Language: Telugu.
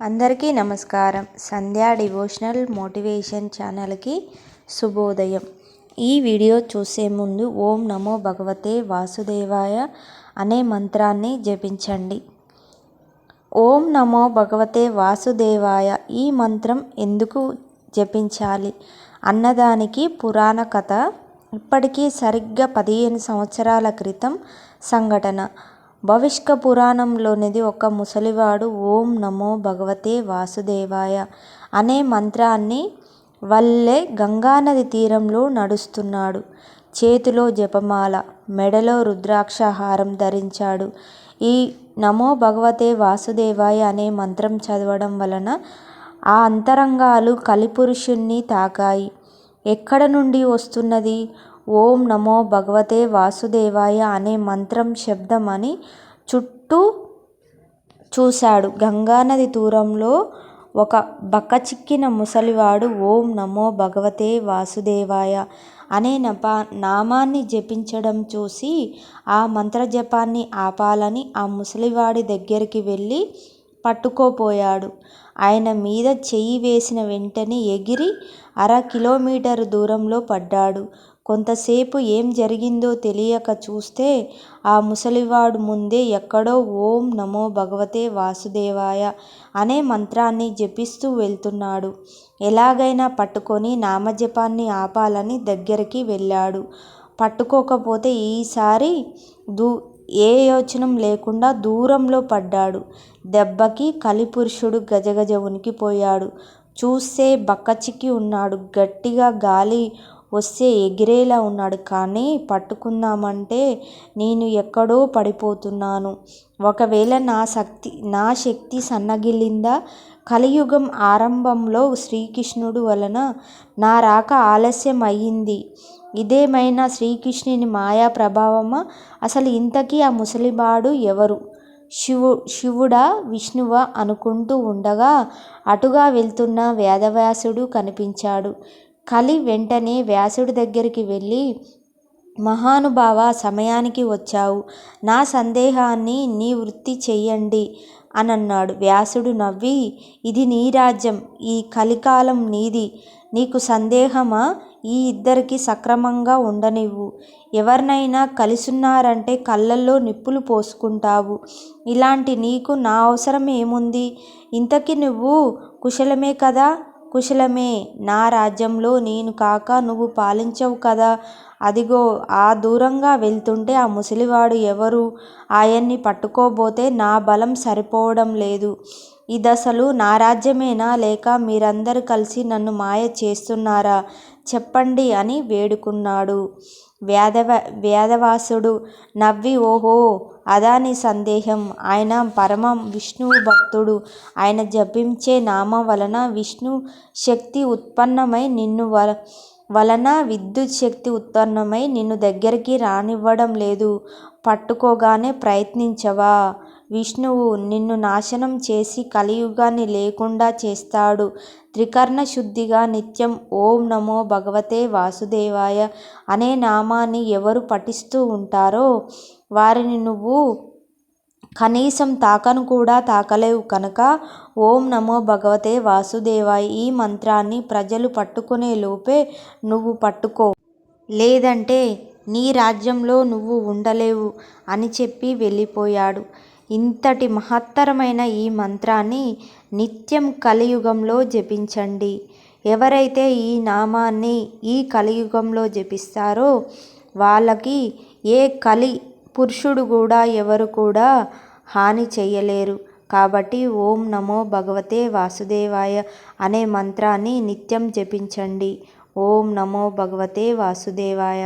అందరికీ నమస్కారం. సంధ్యా డివోషనల్ మోటివేషన్ ఛానల్కి శుభోదయం. ఈ వీడియో చూసే ముందు ఓం నమో భగవతే వాసుదేవాయ అనే మంత్రాన్ని జపించండి. ఓం నమో భగవతే వాసుదేవాయ ఈ మంత్రం ఎందుకు జపించాలి అన్నదానికి పురాణ కథ. ఇప్పటికీ సరిగ్గా 15 సంవత్సరాల క్రితం సంఘటన. భవిష్క పురాణంలోనిది. ఒక ముసలివాడు ఓం నమో భగవతే వాసుదేవాయ అనే మంత్రాన్ని వల్లే గంగానది తీరంలో నడుస్తున్నాడు. చేతిలో జపమాల, మెడలో రుద్రాక్షహారం ధరించాడు. ఈ నమో భగవతే వాసుదేవాయ అనే మంత్రం చదవడం వలన ఆ అంతరంగాలు కలిపురుషుణ్ణి తాకాయి. ఎక్కడ నుండి వస్తున్నది? ఓం నమో భగవతే వాసుదేవాయ అనే మంత్రం శబ్దం అని చుట్టూ చూశాడు. గంగానది తీరంలో ఒక బక్కచిక్కిన ముసలివాడు ఓం నమో భగవతే వాసుదేవాయ అనే నామాన్ని జపించడం చూసి ఆ మంత్రజపాన్ని ఆపాలని ఆ ముసలివాడి దగ్గరికి వెళ్ళి పట్టుకోపోయాడు. ఆయన మీద చెయ్యి వేసిన వెంటనే ఎగిరి 1/2 కిలోమీటరు దూరంలో పడ్డాడు. కొంతసేపు ఏం జరిగిందో తెలియక చూస్తే ఆ ముసలివాడు ముందే ఎక్కడో ఓం నమో భగవతే వాసుదేవాయ అనే మంత్రాన్ని జపిస్తూ వెళ్తున్నాడు. ఎలాగైనా పట్టుకొని నామజపాన్ని ఆపాలని దగ్గరికి వెళ్ళాడు. పట్టుకోకపోతే ఈసారి ఏ యోచనం లేకుండా దూరంలో పడ్డాడు. దెబ్బకి కలిపురుషుడు గజగజ వణికిపోయాడు. చూస్తే బక్కచిక్కి ఉన్నాడు. గట్టిగా గాలి వస్తే ఎగిరేలా ఉన్నాడు. కానీ పట్టుకుందామంటే నేను ఎక్కడో పడిపోతున్నాను. ఒకవేళ నా శక్తి సన్నగిల్లిందా? కలియుగం ఆరంభంలో శ్రీకృష్ణుడు వలన నా రాక ఆలస్యం అయ్యింది. ఇదేమైనా శ్రీకృష్ణుని మాయా ప్రభావమా? అసలు ఇంతకీ ఆ ముసలివాడు ఎవరు? శివుడా విష్ణువా అనుకుంటూ ఉండగా అటుగా వెళ్తున్న వేదవ్యాసుడు కనిపించాడు. కలి వెంటనే వ్యాసుడి దగ్గరికి వెళ్ళి, మహానుభావ, సమయానికి వచ్చావు. నా సందేహాన్ని నివృత్తి చెయ్యండి అనన్నాడు. వ్యాసుడు నవ్వి, ఇది నీ రాజ్యం, ఈ కలికాలం నీది. నీకు సందేహమా? ఈ ఇద్దరికి సక్రమంగా ఉండనివ్వు. ఎవరినైనా కలిసున్నారంటే కళ్ళల్లో నిప్పులు పోసుకుంటావు. ఇలాంటి నీకు నా అవసరం ఏముంది? ఇంతకీ నువ్వు కుశలమే కదా? కుశలమే. నా రాజ్యంలో నేను కాక నువ్వు పాలించవు కదా? అదిగో ఆ దూరంగా వెళ్తుంటే ఆ ముసలివాడు ఎవరు? ఆయన్ని పట్టుకోబోతే నా బలం సరిపోవడం లేదు. ఇదసలు నా రాజ్యమేనా, లేక మీరందరూ కలిసి నన్ను మాయ చేస్తున్నారా? చెప్పండి అని వేడుకున్నాడు. వేదవ్యాసుడు నవ్వి, ఓహో, అదా నీ సందేహం. ఆయన పరమ విష్ణువు భక్తుడు. ఆయన జపించే నామం వలన విష్ణు శక్తి ఉత్పన్నమై విద్యుత్ శక్తి ఉత్పన్నమై నిన్ను దగ్గరికి రానివ్వడం లేదు. పట్టుకోగానే ప్రయత్నించవా? విష్ణువు నిన్ను నాశనం చేసి కలియుగాన్ని లేకుండా చేస్తాడు. త్రికరణ శుద్ధిగా నిత్యం ఓం నమో భగవతే వాసుదేవాయ అనే నామాన్ని ఎవరు పఠిస్తూ ఉంటారో వారిని నువ్వు కనీసం తాకను కూడా తాకలేవు కనుక ఓం నమో భగవతే వాసుదేవాయ ఈ మంత్రాన్ని ప్రజలు పట్టుకునే లోపే నువ్వు పట్టుకో. లేదంటే నీ రాజ్యంలో నువ్వు ఉండలేవు అని చెప్పి వెళ్ళిపోయాడు. ఇంతటి మహత్తరమైన ఈ మంత్రాన్ని నిత్యం కలియుగంలో జపించండి. ఎవరైతే ఈ నామాన్ని ఈ కలియుగంలో జపిస్తారో వాళ్ళకి ఏ కలి పురుషుడు కూడా ఎవరు కూడా హాని చెయ్యలేరు. కాబట్టి ఓం నమో భగవతే వాసుదేవాయ అనే మంత్రాన్ని నిత్యం జపించండి. ఓం నమో భగవతే వాసుదేవాయ.